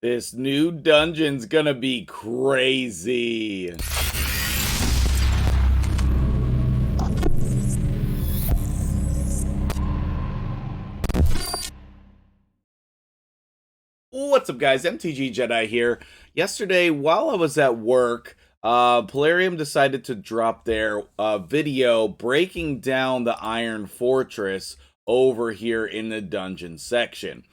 This new dungeon's gonna be crazy. What's up, guys? MtgJedi here. Yesterday, while I was at work, Polarium decided to drop their video breaking down the Iron Fortress over here in the dungeon section.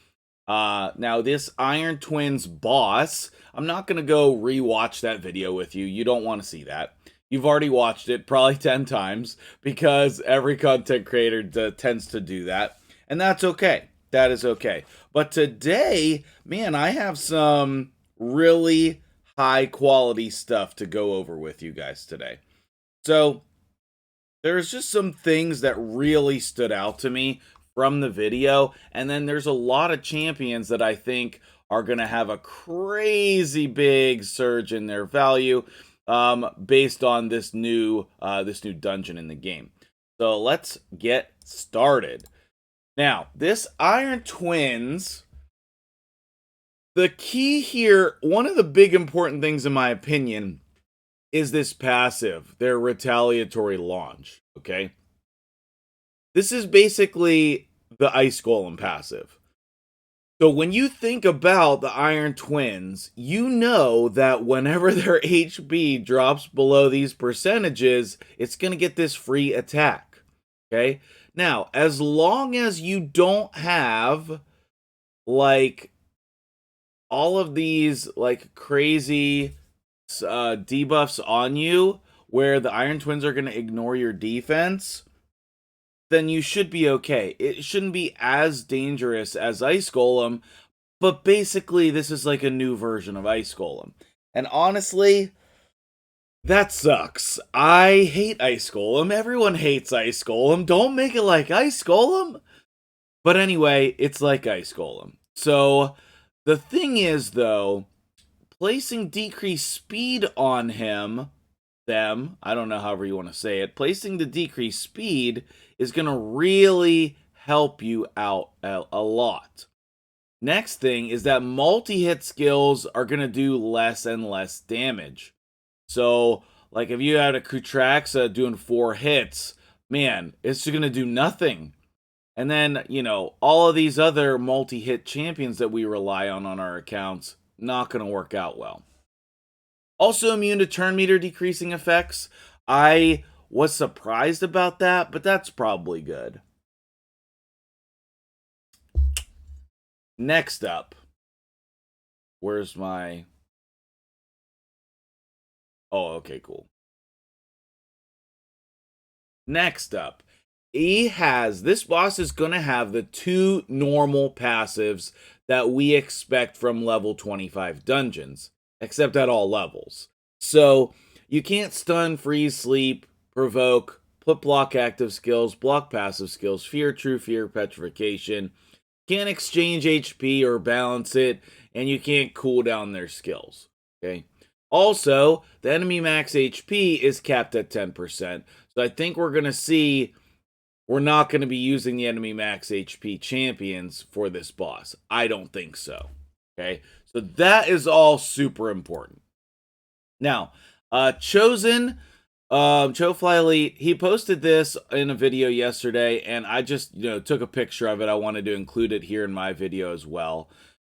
Now, this Iron Twins boss, I'm not going to go rewatch that video with you. You don't want to see that. You've already watched it probably 10 times because every content creator tends to do that. And that's okay. That is okay. But today, man, I have some really high quality stuff to go over with you guys today. So, there's just some things that really stood out to me from the video, and then there's a lot of champions that I think are going to have a crazy big surge in their value based on this new dungeon in the game. So let's get started. Now, this Iron Twins, the key here, one of the big important things in my opinion, is this passive, their retaliatory launch, okay? This is basically the Ice Golem passive. So when you think about the Iron Twins, you know that whenever their HP drops below these percentages, it's going to get this free attack, okay? Now, as long as you don't have, like, all of these, like, crazy debuffs on you, where the Iron Twins are going to ignore your defense, then you should be okay. It shouldn't be as dangerous as Ice Golem, but basically this is like a new version of Ice Golem. And honestly, that sucks. I hate Ice Golem. Everyone hates Ice Golem. Don't make it like Ice Golem. But anyway, it's like Ice Golem. So the thing is, though, placing decreased speed on them, I don't know however you want to say it, placing the decreased speed is going to really help you out a lot. Next thing is that multi-hit skills are going to do less and less damage. So, like if you had a Kutraxa doing 4 hits, man, it's going to do nothing. And then, you know, all of these other multi-hit champions that we rely on our accounts, not going to work out well. Also immune to turn meter decreasing effects. I was surprised about that, but that's probably good. Next up, where's my... Oh, okay, cool. Next up, this boss is going to have the 2 normal passives that we expect from level 25 dungeons, except at all levels. So, you can't stun, freeze, sleep, provoke, put block active skills, block passive skills, fear, true fear, petrification. Can't exchange HP or balance it, and you can't cool down their skills. Okay. Also, the enemy max HP is capped at 10%. So I think we're going to see we're not going to be using the enemy max HP champions for this boss. I don't think so. Okay. So that is all super important. Now, Chosen, Chofly Elite, he posted this in a video yesterday, and I just, took a picture of it. I wanted to include it here in my video as well.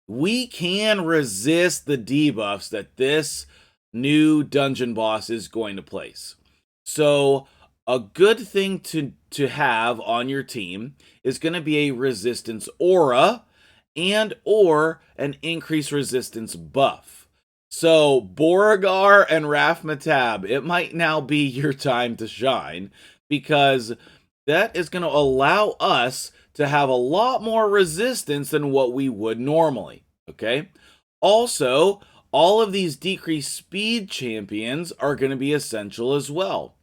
We can resist the debuffs that this new dungeon boss is going to place. So, a good thing to have on your team is going to be a resistance aura and or an increased resistance buff. So, Beauregard and Raphmatab, it might now be your time to shine, because that is going to allow us to have a lot more resistance than what we would normally, okay? Also, all of these decreased speed champions are going to be essential as well.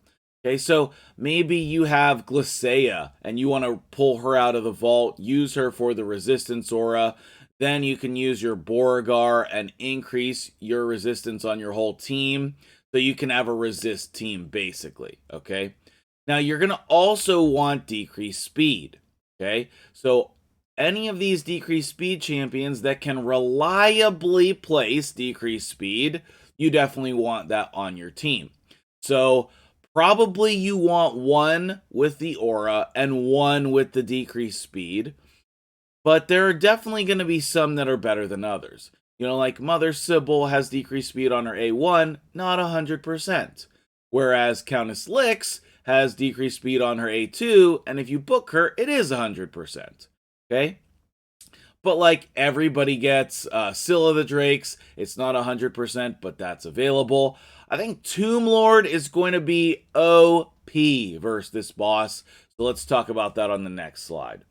Okay, so maybe you have Glacea and you want to pull her out of the vault, use her for the resistance aura. Then you can use your Beauregard and increase your resistance on your whole team. So you can have a resist team, basically, okay? Now, you're going to also want decreased speed, okay? So any of these decreased speed champions that can reliably place decreased speed, you definitely want that on your team. So probably you want one with the aura and one with the decreased speed, but there are definitely going to be some that are better than others. Like Mother Sybil has decreased speed on her A1, not 100%. Whereas Countess Lix has decreased speed on her A2, and if you book her, it is 100%. Okay? But like everybody gets Scylla the Drakes, it's not 100%, but that's available. I think Tomb Lord is going to be OP versus this boss. So let's talk about that on the next slide.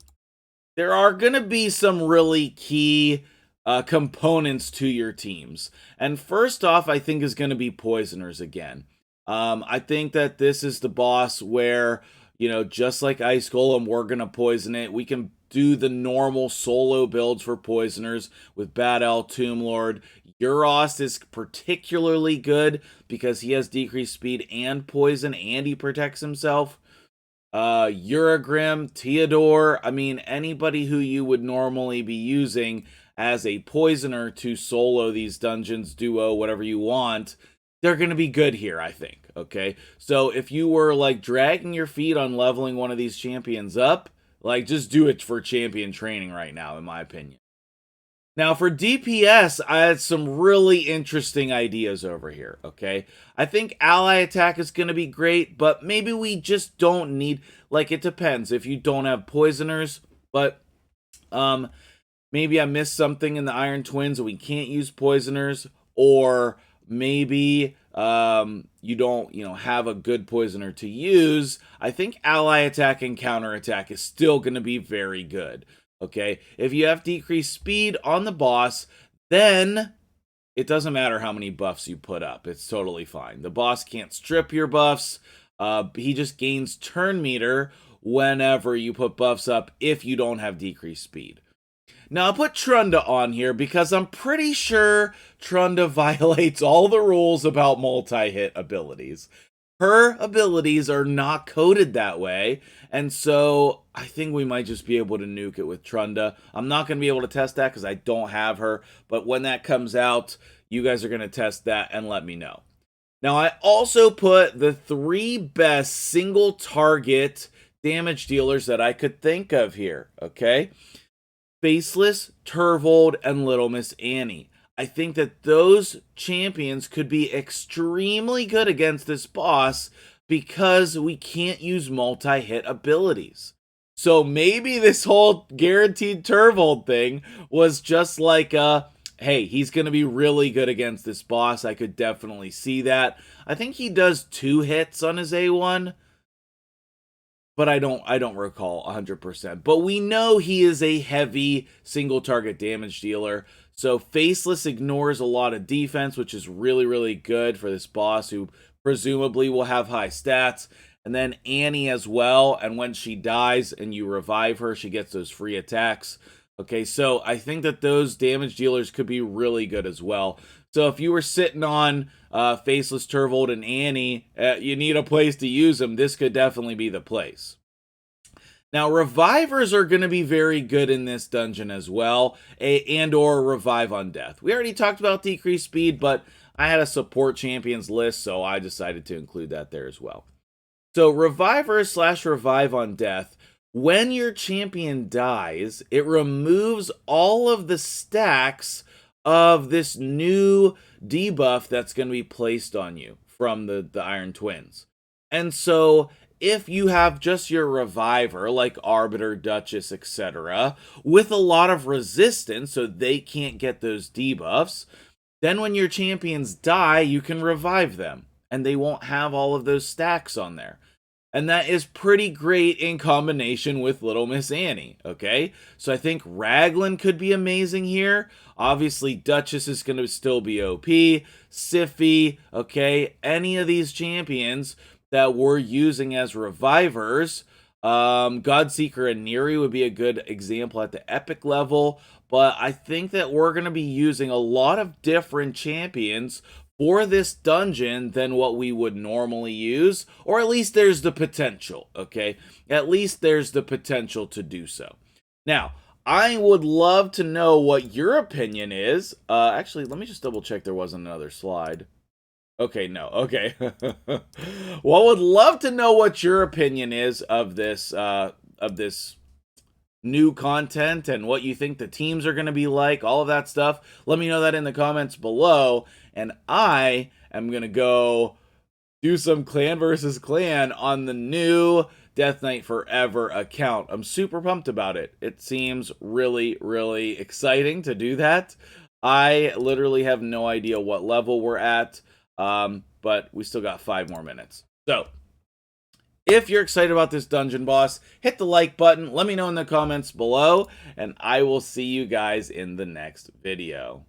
There are going to be some really key components to your teams. And first off, I think is going to be Poisoners again. I think that this is the boss where, just like Ice Golem, we're going to poison it. We can do the normal solo builds for Poisoners with Bad Owl, Tomb Lord. Euros is particularly good because he has decreased speed and poison and he protects himself. Uragrim, Theodore, anybody who you would normally be using as a poisoner to solo these dungeons, duo, whatever you want, they're going to be good here, I think, okay? So if you were, dragging your feet on leveling one of these champions up, just do it for champion training right now, in my opinion. Now, for DPS, I had some really interesting ideas over here, okay? I think ally attack is going to be great, but maybe we just don't need, it depends if you don't have poisoners, but maybe I missed something in the Iron Twins and we can't use poisoners, or maybe you don't, have a good poisoner to use. I think ally attack and counter attack is still going to be very good. Okay, if you have decreased speed on the boss, then it doesn't matter how many buffs you put up. It's totally fine. The boss can't strip your buffs. He just gains turn meter whenever you put buffs up if you don't have decreased speed. Now, I put Trunda on here because I'm pretty sure Trunda violates all the rules about multi-hit abilities. Her abilities are not coded that way, and so I think we might just be able to nuke it with Trunda. I'm not going to be able to test that because I don't have her, but when that comes out, you guys are going to test that and let me know. Now, I also put the 3 best single target damage dealers that I could think of here, okay? Faceless, Turvold, and Little Miss Annie. I think that those champions could be extremely good against this boss because we can't use multi-hit abilities. So maybe this whole guaranteed Turvold thing was just like hey, he's going to be really good against this boss. I could definitely see that. I think he does 2 hits on his A1, but I don't recall 100%. But we know he is a heavy single target damage dealer. So Faceless ignores a lot of defense, which is really, really good for this boss who presumably will have high stats. And then Annie as well, and when she dies and you revive her, she gets those free attacks. Okay, so I think that those damage dealers could be really good as well. So if you were sitting on Faceless, Turvold, and Annie, you need a place to use them, this could definitely be the place. Now, revivers are going to be very good in this dungeon as well, and or revive on death. We already talked about decreased speed, but I had a support champions list, so I decided to include that there as well. So revivers / revive on death, when your champion dies, it removes all of the stacks of this new debuff that's going to be placed on you from the Iron Twins. And so if you have just your reviver, like Arbiter, Duchess, etc., with a lot of resistance, so they can't get those debuffs, then when your champions die, you can revive them, and they won't have all of those stacks on there. And that is pretty great in combination with Little Miss Annie, okay? So I think Raglan could be amazing here. Obviously, Duchess is going to still be OP. Sify, okay? Any of these champions that we're using as revivers. Godseeker and Neri would be a good example at the epic level. But I think that we're going to be using a lot of different champions for this dungeon than what we would normally use, or at least there's the potential, okay? At least there's the potential to do so. Now, I would love to know what your opinion is. Actually, let me just double check there wasn't another slide. Okay, no. Okay. Well, would love to know what your opinion is of this new content and what you think the teams are going to be like, all of that stuff. Let me know that in the comments below, and I am going to go do some clan versus clan on the new Death Knight Forever account. I'm super pumped about it. It seems really, really exciting to do that. I literally have no idea what level we're at, but we still got 5 more minutes. So, if you're excited about this dungeon boss, hit the like button, let me know in the comments below, and I will see you guys in the next video.